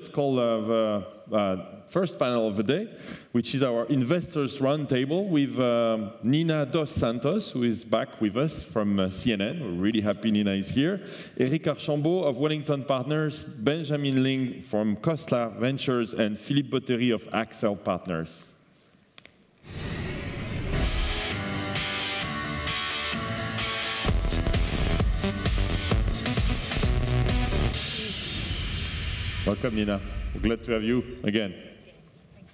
let's call the first panel of the day, which is our Investors Roundtable with Nina Dos Santos, who is back with us from CNN. We're really happy Nina is here. Eric Archambault of Wellington Partners, Benjamin Ling from Khosla Ventures, and Philippe Botteri of Accel Partners. Welcome, Nina. We're glad to have you again. Thank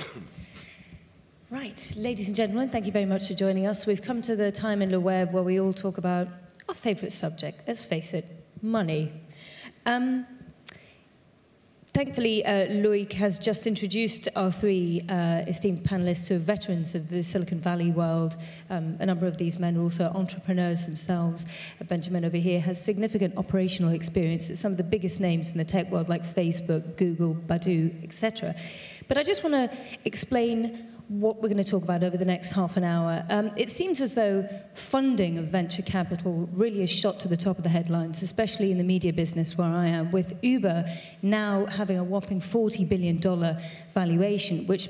you. Right, ladies and gentlemen, thank you very much for joining us. We've come to the time in LeWeb where we all talk about our favorite subject, let's face it, money. Thankfully, Loic has just introduced our three esteemed panelists who are veterans of the Silicon Valley world. A number of these men are also entrepreneurs themselves. Benjamin over here has significant operational experience at some of the biggest names in the tech world like Facebook, Google, Baidu, etc. But I just want to explain what we're going to talk about over the next half an hour. It seems as though funding of venture capital really is shot to the top of the headlines, especially in the media business where I am, with Uber now having a whopping $40 billion valuation, which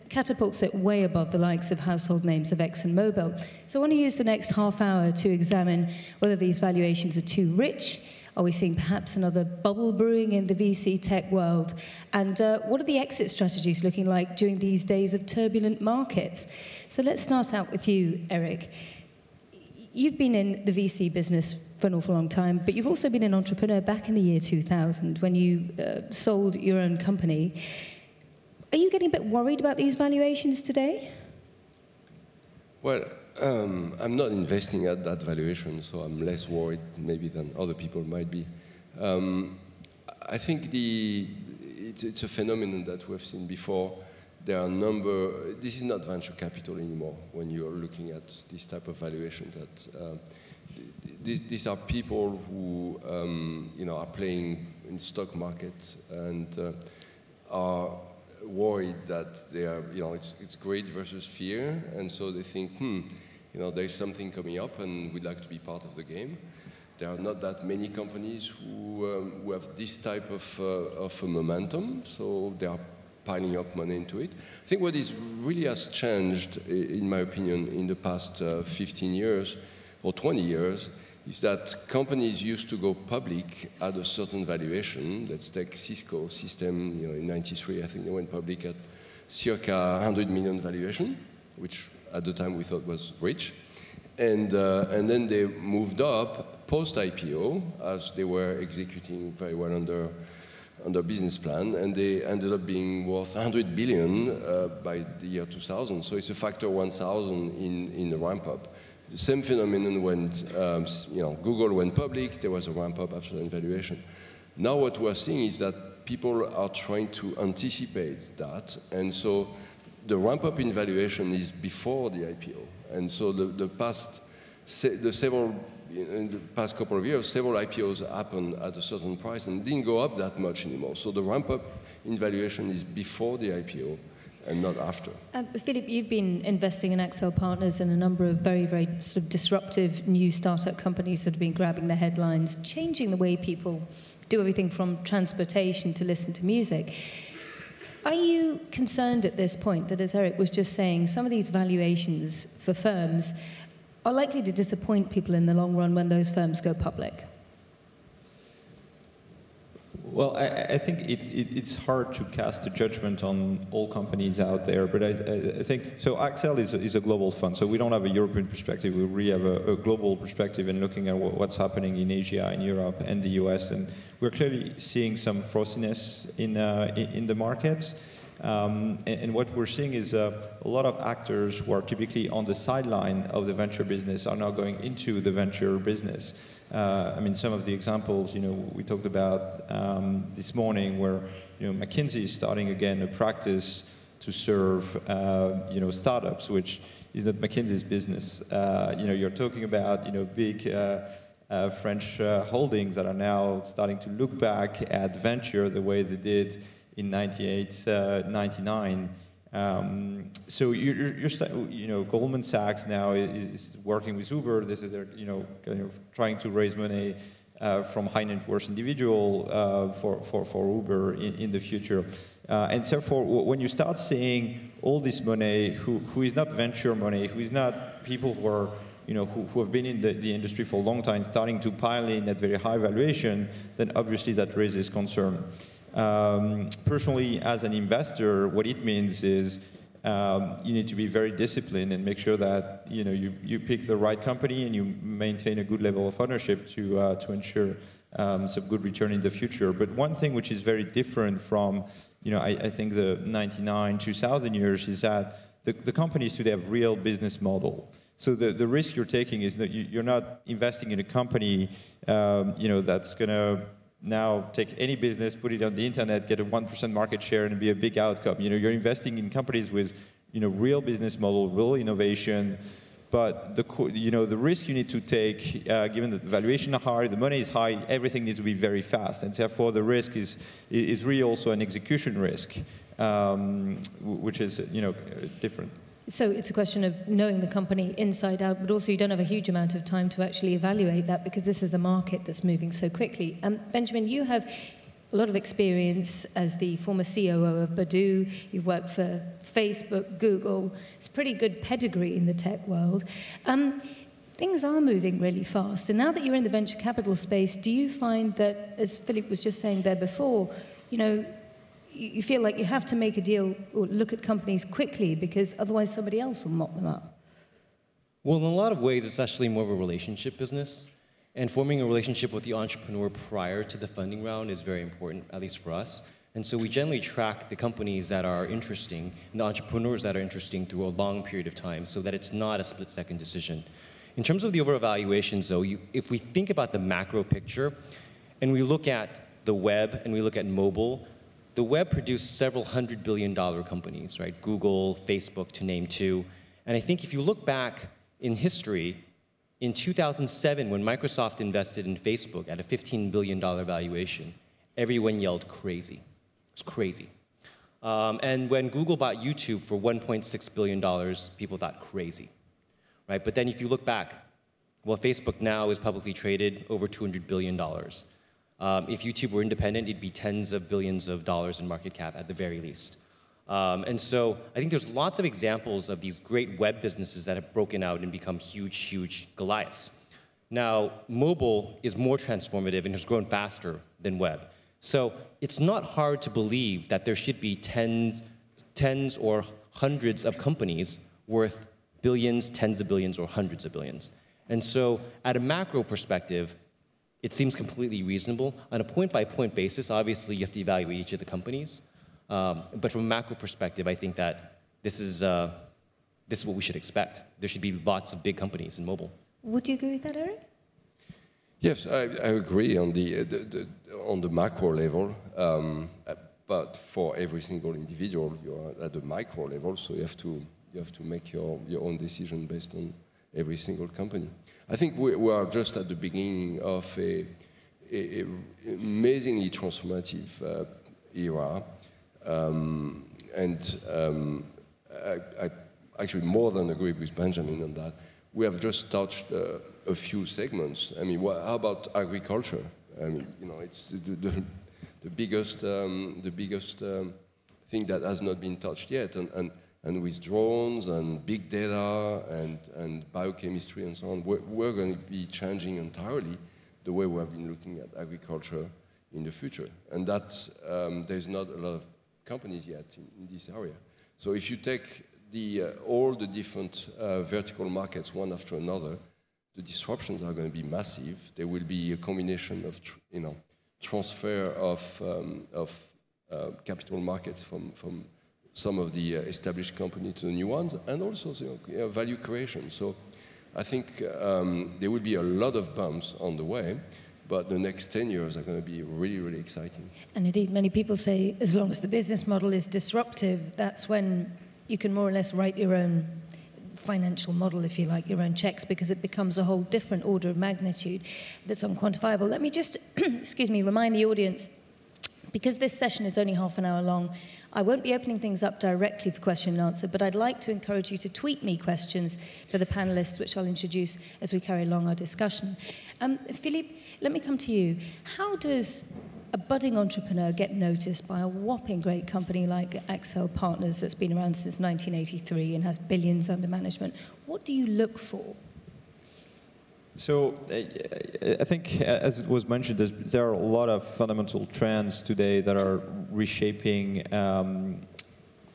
catapults it way above the likes of household names of ExxonMobil. So I want to use the next half hour to examine whether these valuations are too rich. Are we seeing perhaps another bubble brewing in the VC tech world? And what are the exit strategies looking like during these days of turbulent markets? So let's start out with you, Eric. You've been in the VC business for an awful long time, but you've also been an entrepreneur back in the year 2000 when you sold your own company. Are you getting a bit worried about these valuations today? Well, I'm not investing at that valuation, so I'm less worried maybe than other people might be. I think it's a phenomenon that we've seen before. There are this is not venture capital anymore when you're looking at this type of valuation. These are people who are playing in the stock market and are worried that they are, it's greed versus fear, and so they think, there's something coming up and we'd like to be part of the game. There are not that many companies who have this type of momentum, so they are piling up money into it. I think what really has changed, in my opinion, in the past 15 years or 20 years, is that companies used to go public at a certain valuation. Let's take Cisco System, in '93, I think they went public at circa 100 million valuation, which at the time we thought was rich. And then they moved up post-IPO as they were executing very well under business plan, and they ended up being worth 100 billion by the year 2000. So it's a factor 1,000 in the ramp-up. The same phenomenon when Google went public, there was a ramp-up after the valuation. Now what we're seeing is that people are trying to anticipate that, and so the ramp-up in valuation is before the IPO. And so in the past couple of years, several IPOs happened at a certain price and didn't go up that much anymore. So the ramp-up in valuation is before the IPO and not after. Philippe, you've been investing in Accel Partners and a number of very, very sort of disruptive new startup companies that have been grabbing the headlines, changing the way people do everything from transportation to listen to music. Are you concerned at this point that, as Eric was just saying, some of these valuations for firms are likely to disappoint people in the long run when those firms go public? Well, I think it's hard to cast a judgment on all companies out there, but I think, so Accel is a global fund, so we don't have a European perspective, we really have a global perspective in looking at what's happening in Asia, in Europe, and the US, and we're clearly seeing some frothiness in the markets. And what we're seeing is a lot of actors who are typically on the sideline of the venture business are now going into the venture business. I mean, some of the examples, we talked about this morning where, McKinsey is starting again a practice to serve, startups, which is not McKinsey's business. You're talking about, big French holdings that are now starting to look back at venture the way they did in 98, 99, So Goldman Sachs now is working with Uber. This is their, kind of trying to raise money from high net worth individual for Uber in the future. And therefore, when you start seeing all this money, who is not venture money, who is not people who are, who have been in the industry for a long time, starting to pile in at very high valuation, then obviously that raises concern. Personally, as an investor, what it means is you need to be very disciplined and make sure that you pick the right company and you maintain a good level of ownership to ensure some good return in the future. But one thing which is very different from I think the 99, 2000 years is that the companies today have real business model. So the risk you're taking is that you're not investing in a company that's going to now take any business, put it on the internet, get a 1% market share, and be a big outcome. You're investing in companies with real business model, real innovation. But the risk you need to take, given that the valuation is high, the money is high, everything needs to be very fast, and therefore the risk is really also an execution risk, which is different. So it's a question of knowing the company inside out, but also you don't have a huge amount of time to actually evaluate that because this is a market that's moving so quickly. Benjamin, you have a lot of experience as the former COO of Baidu. You've worked for Facebook, Google. It's pretty good pedigree in the tech world. Things are moving really fast. And now that you're in the venture capital space, do you find that, as Philippe was just saying there before, you feel like you have to make a deal or look at companies quickly because otherwise somebody else will mop them up? Well, in a lot of ways, it's actually more of a relationship business. And forming a relationship with the entrepreneur prior to the funding round is very important, at least for us. And so we generally track the companies that are interesting and the entrepreneurs that are interesting through a long period of time so that it's not a split-second decision. In terms of the overall valuations, though, if we think about the macro picture and we look at the web and we look at mobile, the web produced several $100 billion companies, right? Google, Facebook, to name two. And I think if you look back in history, in 2007, when Microsoft invested in Facebook at a $15 billion valuation, everyone yelled crazy. It's crazy. And when Google bought YouTube for $1.6 billion, people thought crazy, right? But then if you look back, well, Facebook now is publicly traded over $200 billion. If YouTube were independent, it'd be tens of billions of dollars in market cap at the very least. And so I think there's lots of examples of these great web businesses that have broken out and become huge, huge Goliaths. Now, mobile is more transformative and has grown faster than web. So it's not hard to believe that there should be tens or hundreds of companies worth billions, tens of billions, or hundreds of billions. And so at a macro perspective, it seems completely reasonable. On a point-by-point basis, obviously, you have to evaluate each of the companies. But from a macro perspective, I think that this is what we should expect. There should be lots of big companies in mobile. Would you agree with that, Eric? Yes, I agree on the macro level. But for every single individual, you're at the micro level, so you have to make your own decision based on every single company. I think we are just at the beginning of a amazingly transformative era, I actually more than agree with Benjamin on that. We have just touched a few segments. I mean, how about agriculture? I mean, it's the biggest thing that has not been touched yet, and with drones and big data and biochemistry and so on, we're going to be changing entirely the way we have been looking at agriculture in the future. And that there's not a lot of companies yet in this area. So if you take all the different vertical markets one after another, the disruptions are going to be massive. There will be a combination of transfer of capital markets from some of the established companies to the new ones, and also value creation. So I think there will be a lot of bumps on the way, but the next 10 years are going to be really, really exciting. And indeed, many people say as long as the business model is disruptive, that's when you can more or less write your own financial model, if you like, your own checks, because it becomes a whole different order of magnitude that's unquantifiable. Let me just, excuse me, remind the audience Because this session is only half an hour long, I won't be opening things up directly for question and answer, but I'd like to encourage you to tweet me questions for the panelists, which I'll introduce as we carry along our discussion. Philippe, let me come to you. How does a budding entrepreneur get noticed by a whopping great company like Accel Partners that's been around since 1983 and has billions under management? What do you look for? So I think, as it was mentioned, there are a lot of fundamental trends today that are reshaping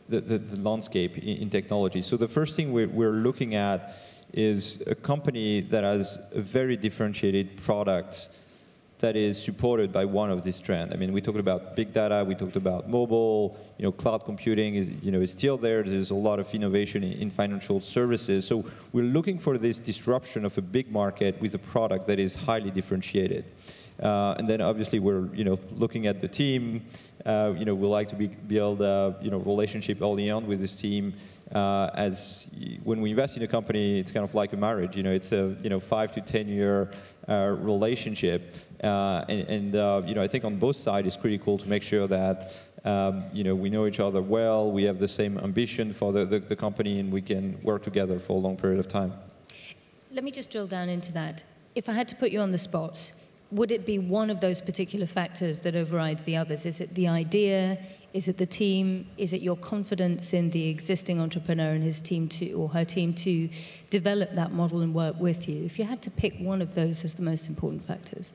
the landscape in technology. So the first thing we're looking at is a company that has a very differentiated product that is supported by one of these trends. I mean, we talked about big data, we talked about mobile, cloud computing is still there. There's a lot of innovation in financial services. So we're looking for this disruption of a big market with a product that is highly differentiated. And then obviously we're looking at the team. We like to build a relationship early on with this team. As when we invest in a company, it's kind of like a marriage. It's a 5 to 10 year relationship, and I think on both sides it's critical to make sure that we know each other well, we have the same ambition for the company, and we can work together for a long period of time. Let me just drill down into that. If I had to put you on the spot, would it be one of those particular factors that overrides the others? Is it the idea? Is it the team? Is it your confidence in the existing entrepreneur and his team or her team to develop that model and work with you? If you had to pick one of those as the most important factors.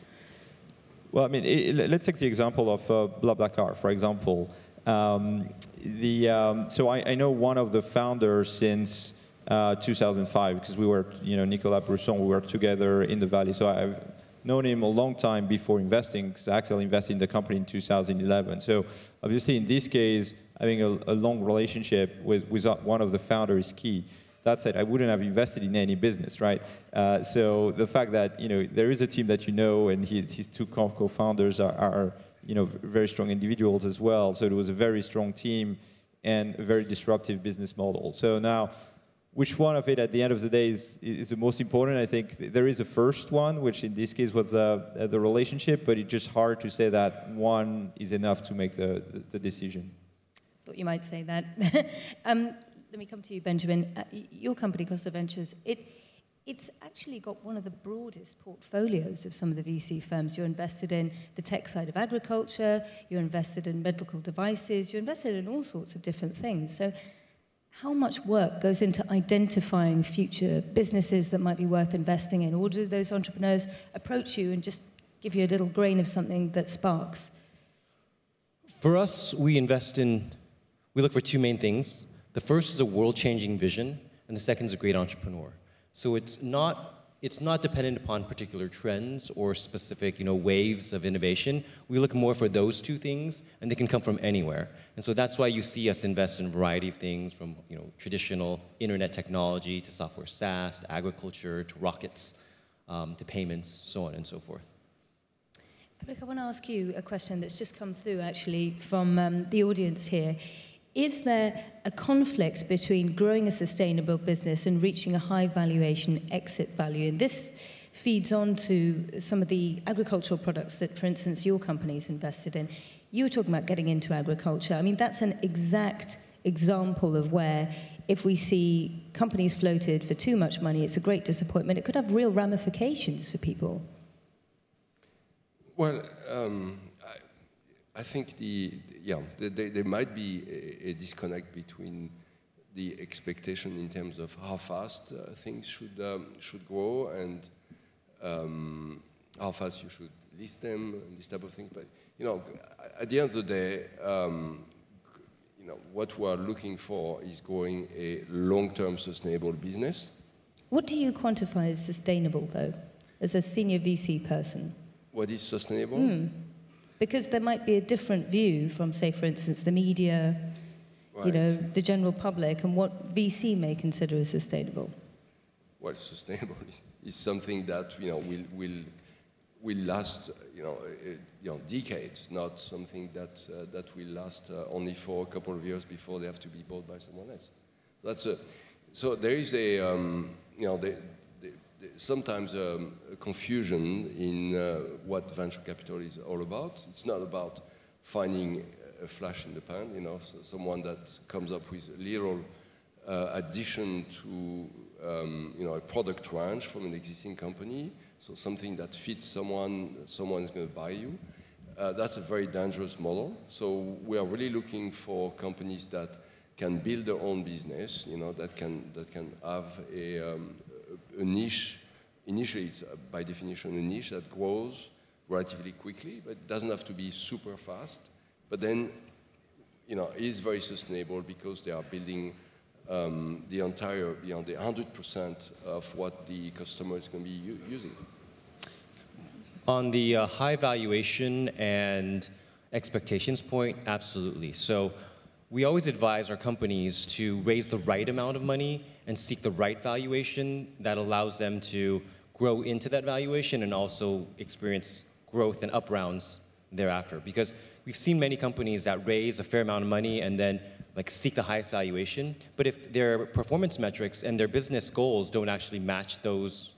Well, I mean, let's take the example of BlaBlaCar, for example. So I know one of the founders since 2005, because we were, Nicolas Brusson, we worked together in the Valley. So I've known him a long time before investing, because Accel invested in the company in 2011. So obviously, in this case, having a long relationship with one of the founders is key. That said, I wouldn't have invested in any business, right? So the fact that there is a team that and his two co-founders are very strong individuals as well. So it was a very strong team and a very disruptive business model. So now, which one of it at the end of the day is the most important? I think there is a first one, which in this case was the relationship, but it's just hard to say that one is enough to make the decision. Thought you might say that. Let me come to you, Benjamin. Your company, Costa Ventures, it's actually got one of the broadest portfolios of some of the VC firms. You're invested in the tech side of agriculture, you're invested in medical devices, you're invested in all sorts of different things. So how much work goes into identifying future businesses that might be worth investing in? Or do those entrepreneurs approach you and just give you a little grain of something that sparks? For us, we look for two main things. The first is a world-changing vision, and the second is a great entrepreneur. So it's not dependent upon particular trends or specific waves of innovation. We look more for those two things, and they can come from anywhere. And so that's why you see us invest in a variety of things, from traditional internet technology to software SaaS, to agriculture, to rockets, to payments, so on and so forth. Eric, I want to ask you a question that's just come through actually from the audience here. Is there a conflict between growing a sustainable business and reaching a high valuation exit value? And this feeds on to some of the agricultural products that, for instance, your company's invested in. You were talking about getting into agriculture. I mean, that's an exact example of where if we see companies floated for too much money, it's a great disappointment. It could have real ramifications for people. Well, I think there might be a disconnect between the expectation in terms of how fast things should grow and how fast you should list them and this type of thing. But at the end of the day, what we are looking for is growing a long-term sustainable business. What do you quantify as sustainable, though, as a senior VC person? What is sustainable? Because there might be a different view from, say, for instance, the media, right, the general public, and what VC may consider as sustainable. Well, sustainable is something that will last, decades, not something that will last only for a couple of years before they have to be bought by someone else. So there is sometimes a confusion in what venture capital is all about. It's not about finding a flash in the pan, you know, so someone that comes up with a little addition to, you know, a product range from an existing company, so something that fits someone is going to buy you. That's a very dangerous model. So we are really looking for companies that can build their own business, you know, that can have a niche. Initially, it's by definition a niche that grows relatively quickly, but it doesn't have to be super fast. But then, you know, it is very sustainable because they are building the entire, you know, the 100% of what the customer is going to be using. On the high valuation and expectations point, absolutely. So we always advise our companies to raise the right amount of money and seek the right valuation that allows them to grow into that valuation and also experience growth and up rounds thereafter. Because we've seen many companies that raise a fair amount of money and then like seek the highest valuation, but if their performance metrics and their business goals don't actually match those,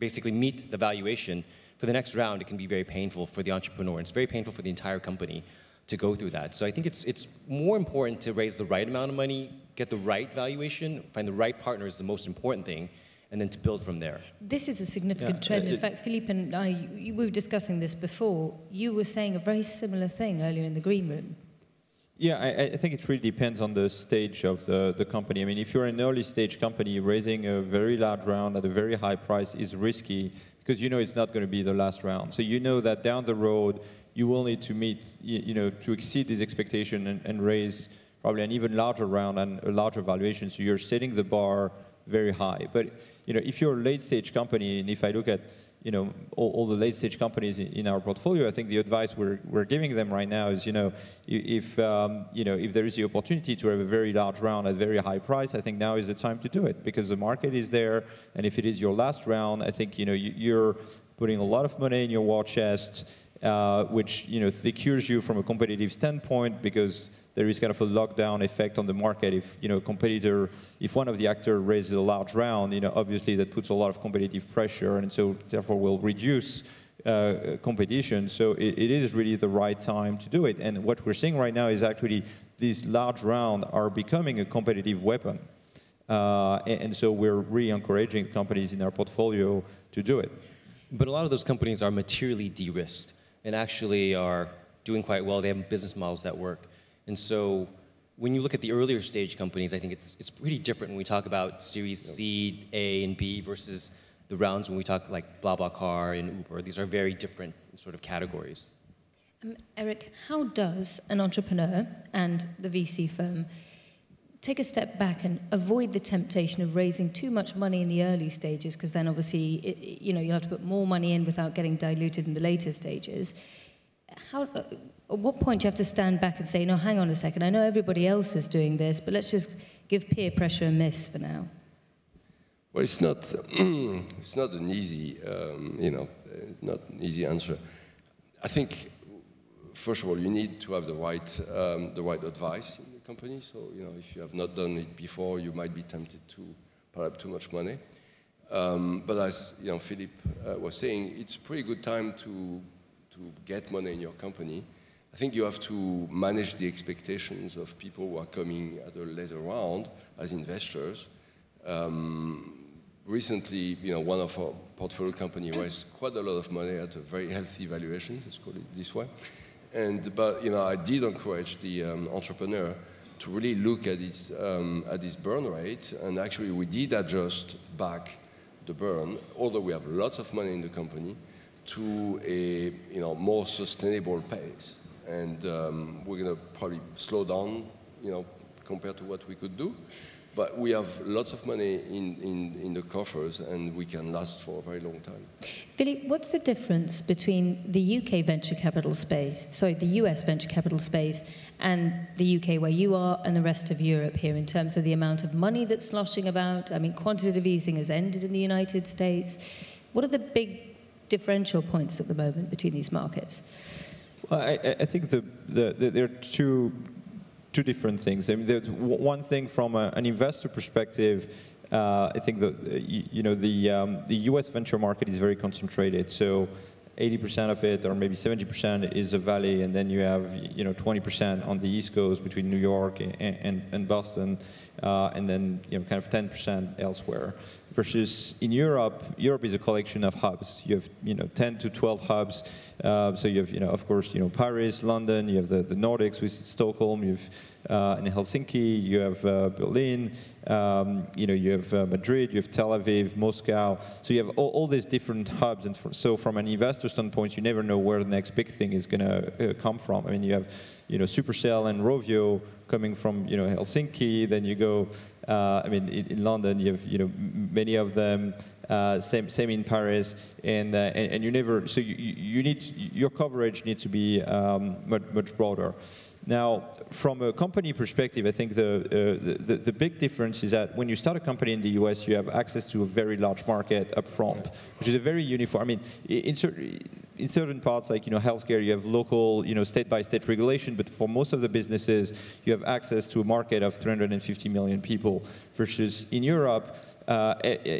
basically meet the valuation, for the next round, it can be very painful for the entrepreneur. It's very painful for the entire company to go through that. So I think it's more important to raise the right amount of money, get the right valuation, find the right partner is the most important thing, and then to build from there. This is a significant trend. In fact, Philippe and I, we were discussing this before. You were saying a very similar thing earlier in the green room. Yeah, I think it really depends on the stage of the company. I mean, if you're an early stage company, raising a very large round at a very high price is risky because you know it's not going to be the last round. So you know that down the road, you will need to meet, you know, to exceed these expectations and raise probably an even larger round and a larger valuation. So you're setting the bar very high. But, you know, if you're a late stage company, and if I look at, you know, all the late stage companies in our portfolio, I think the advice we're giving them right now is, you know, if there is the opportunity to have a very large round at a very high price, I think now is the time to do it because the market is there. And if it is your last round, I think, you know, you're putting a lot of money in your war chest, which, you know, secures you from a competitive standpoint because there is kind of a lockdown effect on the market. If, you know, if one of the actors raises a large round, you know, obviously that puts a lot of competitive pressure and so therefore will reduce competition. So it is really the right time to do it. And what we're seeing right now is actually these large rounds are becoming a competitive weapon. And so we're really encouraging companies in our portfolio to do it. But a lot of those companies are materially de-risked and actually are doing quite well. They have business models that work. And so when you look at the earlier stage companies, I think it's pretty different when we talk about Series C, A, and B versus the rounds when we talk like BlaBlaCar and Uber. These are very different sort of categories. Eric, how does an entrepreneur and the VC firm take a step back and avoid the temptation of raising too much money in the early stages, because then obviously you know, you have to put more money in without getting diluted in the later stages? At what point do you have to stand back and say, no, hang on a second, I know everybody else is doing this, but let's just give peer pressure a miss for now? Well, it's not an easy, you know, not an easy answer. I think, first of all, you need to have the right advice in the company. So, you know, if you have not done it before, you might be tempted to pile up too much money. But as, you know, Philippe was saying, it's a pretty good time to get money in your company. I think you have to manage the expectations of people who are coming at a later round as investors. Recently, you know, one of our portfolio companies raised quite a lot of money at a very healthy valuation, let's call it this way. But you know, I did encourage the entrepreneur to really look at his burn rate, and actually we did adjust back the burn, although we have lots of money in the company, to a, you know, more sustainable pace. And we're going to probably slow down, you know, compared to what we could do. But we have lots of money in the coffers, and we can last for a very long time. Philippe, what's the difference between the UK venture capital space, sorry, the US venture capital space, and the UK where you are and the rest of Europe here in terms of the amount of money that's sloshing about? I mean, quantitative easing has ended in the United States. What are the big differential points at the moment between these markets? Well, I think there are two different things. I mean, there's one thing from an investor perspective. I think that, you know, the U.S. venture market is very concentrated. So 80% of it, or maybe 70%, is the Valley, and then you have 20% on the East Coast between New York and Boston, and then kind of 10% elsewhere. Versus in Europe, Europe is a collection of hubs. You have 10 to 12 hubs. So you have of course Paris, London. You have the Nordics with Stockholm. You have in Helsinki. You have Berlin. You have Madrid. You have Tel Aviv, Moscow. So you have all these different hubs. And so from an investor standpoint, you never know where the next big thing is going to come from. I mean, you have Supercell and Rovio coming from Helsinki. Then you go. I mean, in London, you have many of them. Same in Paris, and you never. So you need your coverage needs to be much broader. Now, from a company perspective, I think the big difference is that when you start a company in the US, you have access to a very large market up front, which is a very uniform. I mean, in certain parts, like healthcare, you have local, state-by-state regulation, but for most of the businesses, you have access to a market of 350 million people, versus in Europe,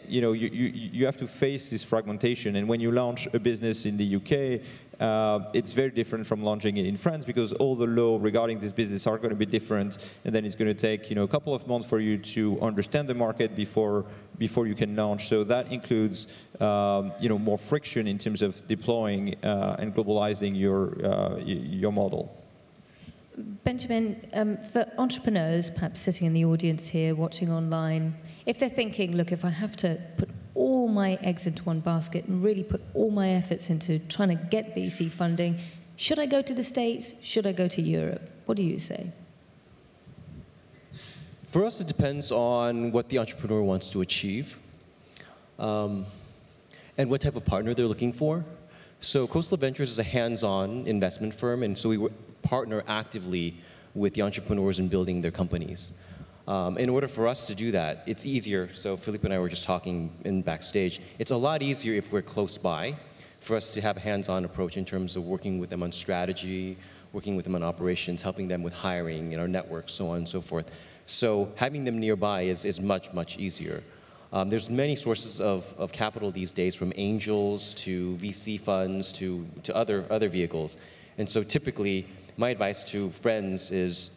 you have to face this fragmentation. And when you launch a business in the UK, it's very different from launching it in France, because all the laws regarding this business are going to be different, and then it's going to take a couple of months for you to understand the market before you can launch. So that includes more friction in terms of deploying and globalizing your model. Benjamin, for entrepreneurs perhaps sitting in the audience here, watching online, if they're thinking, look, if I have to put all my eggs into one basket and really put all my efforts into trying to get VC funding, should I go to the States? Should I go to Europe? What do you say? For us, it depends on what the entrepreneur wants to achieve and what type of partner they're looking for. So Coastal Ventures is a hands-on investment firm, and so we partner actively with the entrepreneurs in building their companies. In order for us to do that, it's easier. So Philippe and I were just talking in backstage. It's a lot easier if we're close by for us to have a hands-on approach in terms of working with them on strategy, working with them on operations, helping them with hiring in our network, so on and so forth. So having them nearby is much, much easier. There's many sources of capital these days, from angels to VC funds to other vehicles. And so typically, my advice to friends is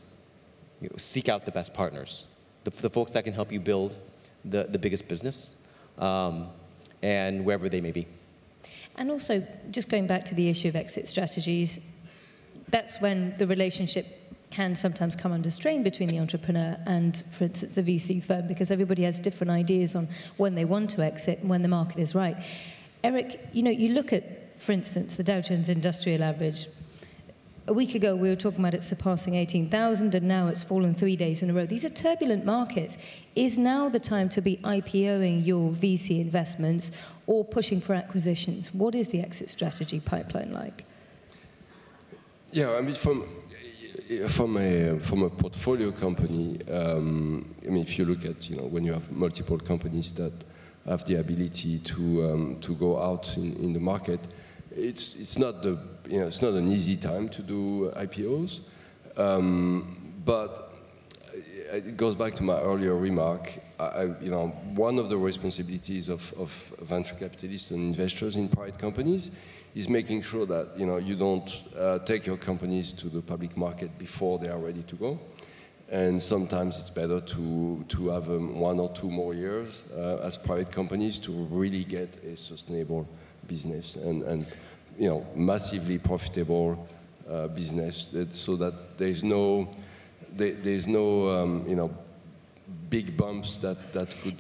seek out the best partners, the folks that can help you build the biggest business, and wherever they may be. And also, just going back to the issue of exit strategies, that's when the relationship can sometimes come under strain between the entrepreneur and, for instance, the VC firm, because everybody has different ideas on when they want to exit and when the market is right. Eric, you look at, for instance, the Dow Jones Industrial Average. A week ago, we were talking about it surpassing 18,000, and now it's fallen 3 days in a row. These are turbulent markets. Is now the time to be IPOing your VC investments or pushing for acquisitions? What is the exit strategy pipeline like? Yeah, I mean, from a portfolio company, I mean, if you look at when you have multiple companies that have the ability to go out in the market, it's not an easy time to do IPOs, but it goes back to my earlier remark. One of the responsibilities of venture capitalists and investors in private companies is making sure that you don't take your companies to the public market before they are ready to go. And sometimes it's better to have 1 or 2 more years as private companies to really get a sustainable business and massively profitable business, so that there's no big bumps that could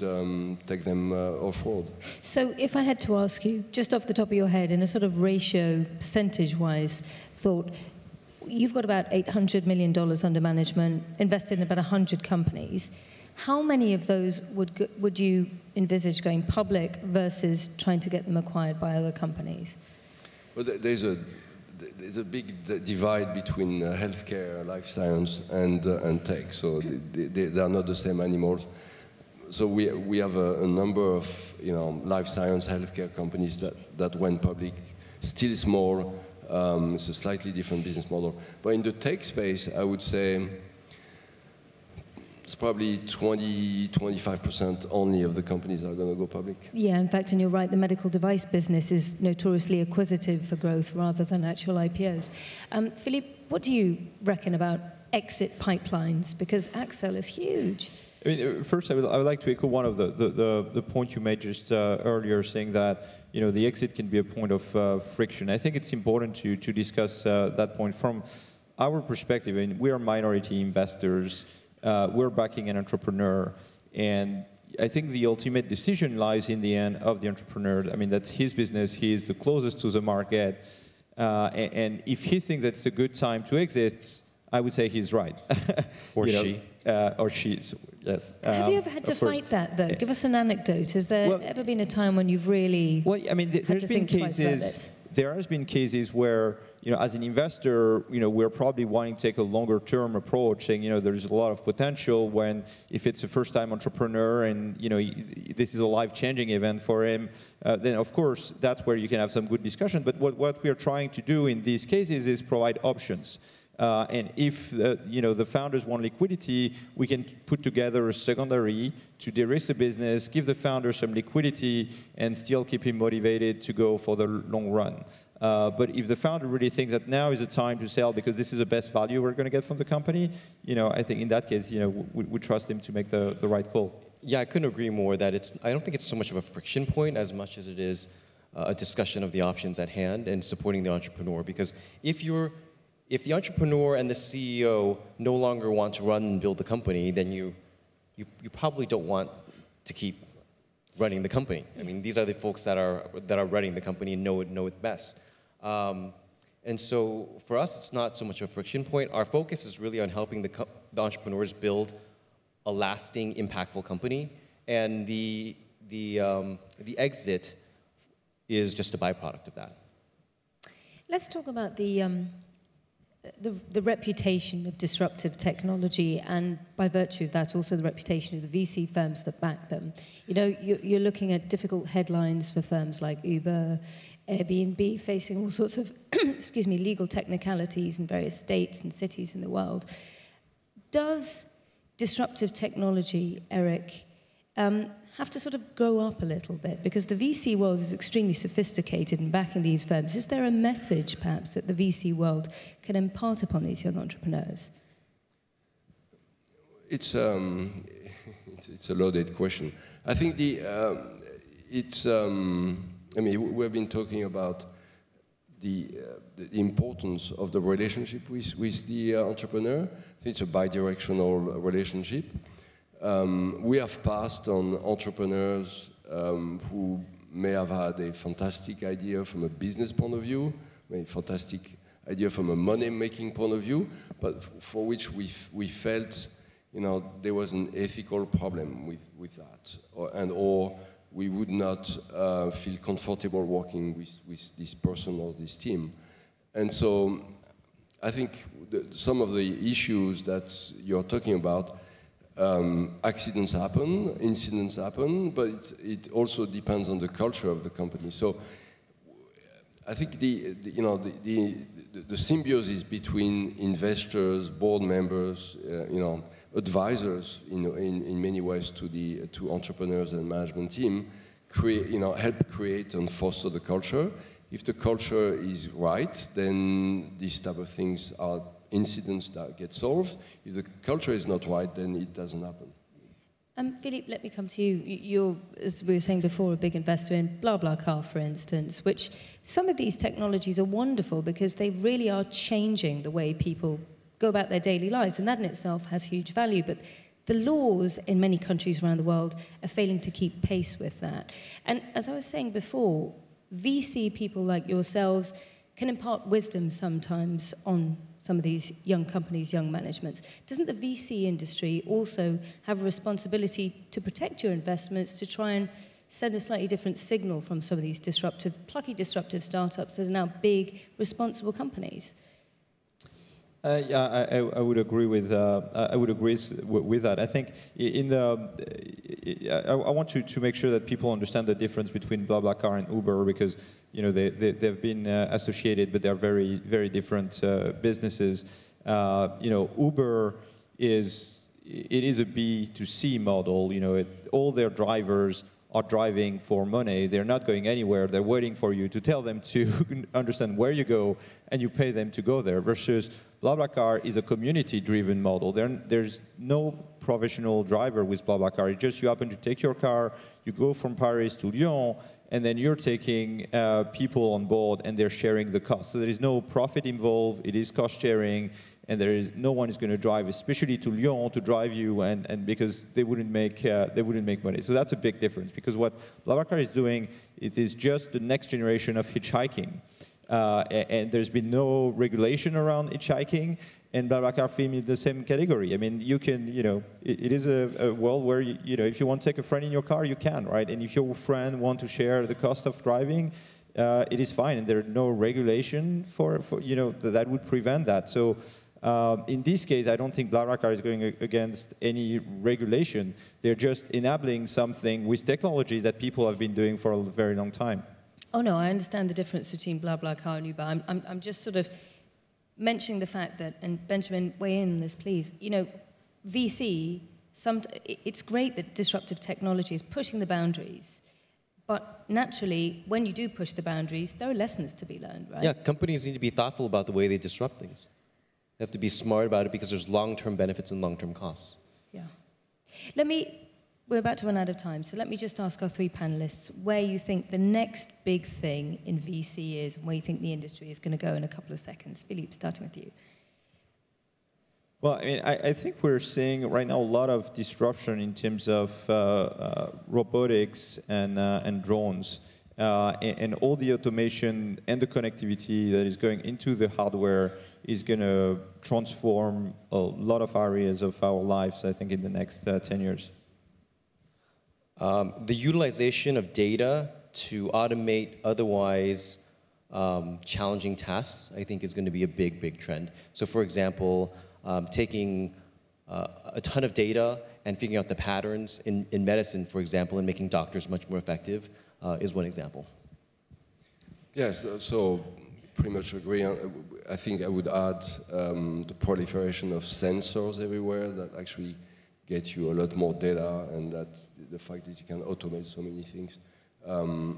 take them off-road. So if I had to ask you, just off the top of your head, in a sort of ratio, percentage-wise thought, you've got about $800 million under management, invested in about 100 companies. How many of those would you envisage going public versus trying to get them acquired by other companies? Well, there's a big divide between healthcare, life science, and tech. So they are not the same animals. So we have a number of life science, healthcare companies that went public, still small. It's a slightly different business model. But in the tech space, I would say it's probably 20–25% only of the companies are going to go public. Yeah, in fact, and you're right, the medical device business is notoriously acquisitive for growth rather than actual IPOs. Philippe, what do you reckon about exit pipelines? Because Accel is huge. I mean, first, I would like to echo one of the point you made just earlier, saying that the exit can be a point of friction. I think it's important to discuss that point from our perspective. I mean, we are minority investors. We're backing an entrepreneur, and I think the ultimate decision lies in the hand of the entrepreneur. I mean, that's his business. He is the closest to the market, and if he thinks that's a good time to exit, I would say he's right. Or she. Or she, yes. Have you ever had to fight that, though? Give us an anecdote. Has there ever been a time when you've really I mean, had to think twice about this? There has been cases where, as an investor, we're probably wanting to take a longer-term approach, saying, there's a lot of potential when, if it's a first-time entrepreneur and, this is a life-changing event for him, then, of course, that's where you can have some good discussion. But what we are trying to do in these cases is provide options. And if the founders want liquidity, we can put together a secondary to de-risk the business, give the founder some liquidity, and still keep him motivated to go for the long run. But if the founder really thinks that now is the time to sell because this is the best value we're going to get from the company, I think in that case, we trust him to make the right call. Yeah, I couldn't agree more that I don't think it's so much of a friction point as much as it is a discussion of the options at hand and supporting the entrepreneur. Because if the entrepreneur and the CEO no longer want to run and build the company, then you probably don't want to keep running the company. I mean, these are the folks that are running the company and know it best. And so for us, it's not so much a friction point. Our focus is really on helping the entrepreneurs build a lasting, impactful company, and the exit is just a byproduct of that. Let's talk about the reputation of disruptive technology, and by virtue of that, also the reputation of the VC firms that back them. You're looking at difficult headlines for firms like Uber, Airbnb, facing all sorts of, legal technicalities in various states and cities in the world. Does disruptive technology, Eric, have to sort of grow up a little bit? Because the VC world is extremely sophisticated in backing these firms. Is there a message, perhaps, that the VC world can impart upon these young entrepreneurs? It's a loaded question. I think I mean, we've been talking about the importance of the relationship with the entrepreneur. I think it's a bi-directional relationship. We have passed on entrepreneurs who may have had a fantastic idea from a business point of view, a fantastic idea from a money-making point of view, but for which we felt, there was an ethical problem with that, or we would not feel comfortable working with this person or this team. And so I think some of the issues that you're talking about, accidents happen, incidents happen, but it also depends on the culture of the company. So I think the symbiosis between investors, board members, advisors, in many ways to entrepreneurs and management team, help create and foster the culture. If the culture is right, then these type of things are incidents that get solved. If the culture is not right, then it doesn't happen. Philippe, let me come to you. You're, as we were saying before, a big investor in BlaBlaCar, for instance, which some of these technologies are wonderful because they really are changing the way people go about their daily lives, and that in itself has huge value. But the laws in many countries around the world are failing to keep pace with that. And as I was saying before, VC people like yourselves can impart wisdom sometimes on some of these young companies, young managements. Doesn't the VC industry also have a responsibility to protect your investments, to try and send a slightly different signal from some of these plucky disruptive startups that are now big, responsible companies? Yeah, I would agree with that. I think I want to make sure that people understand the difference between BlaBlaCar and Uber, because they've been associated, but they're very, very different businesses. Uber is it is a B2C model. You know, all their drivers are driving for money. They're not going anywhere. They're waiting for you to tell them to understand where you go, and you pay them to go there. Versus BlaBlaCar is a community-driven model. There's no professional driver with BlaBlaCar. It's just you happen to take your car, you go from Paris to Lyon, and then you're taking people on board, and they're sharing the cost. So there is no profit involved. It is cost sharing. And there is no one is going to drive, especially to Lyon, to drive you, and because they wouldn't make money. So that's a big difference. Because what BlaBlaCar is doing, it is just the next generation of hitchhiking, and there's been no regulation around hitchhiking, and BlaBlaCar fit in the same category. I mean, you can, you know, it is a world where you know, if you want to take a friend in your car, you can, right? And if your friend wants to share the cost of driving, it is fine, and there's no regulation for you know that would prevent that. So. In this case, I don't think BlaBlaCar is going against any regulation. They're just enabling something with technology that people have been doing for a very long time. Oh no, I understand the difference between BlaBlaCar and Uber. I'm just sort of mentioning the fact that, and Benjamin, weigh in on this, please. You know, VC, it's great that disruptive technology is pushing the boundaries. But naturally, when you do push the boundaries, there are lessons to be learned, right? Yeah, companies need to be thoughtful about the way they disrupt things. They have to be smart about it because there's long-term benefits and long-term costs. Yeah. We're about to run out of time, so let me just ask our three panelists where you think the next big thing in VC is and where you think the industry is going to go in a couple of seconds. Philippe, starting with you. Well, I mean, I think we're seeing right now a lot of disruption in terms of robotics and drones. And all the automation and the connectivity that is going into the hardware is going to transform a lot of areas of our lives, I think, in the next 10 years. The utilization of data to automate otherwise challenging tasks, I think, is going to be a big, big trend. So, for example, taking a ton of data and figuring out the patterns in medicine, for example, and making doctors much more effective is one example. Yes, so pretty much agree. I think I would add the proliferation of sensors everywhere that actually get you a lot more data, and that the fact that you can automate so many things.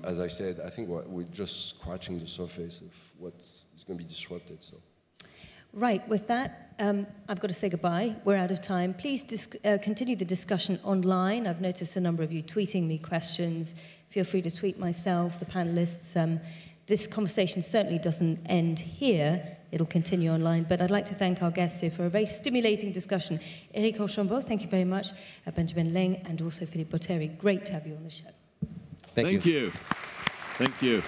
As I said, I think we're just scratching the surface of what is going to be disrupted. So. Right, with that, I've got to say goodbye. We're out of time. Please continue the discussion online. I've noticed a number of you tweeting me questions. Feel free to tweet myself, the panelists. This conversation certainly doesn't end here. It'll continue online. But I'd like to thank our guests here for a very stimulating discussion. Eric Archambault, thank you very much. Benjamin Leng, and also Philippe Botteri. Great to have you on the show. Thank you. Thank you.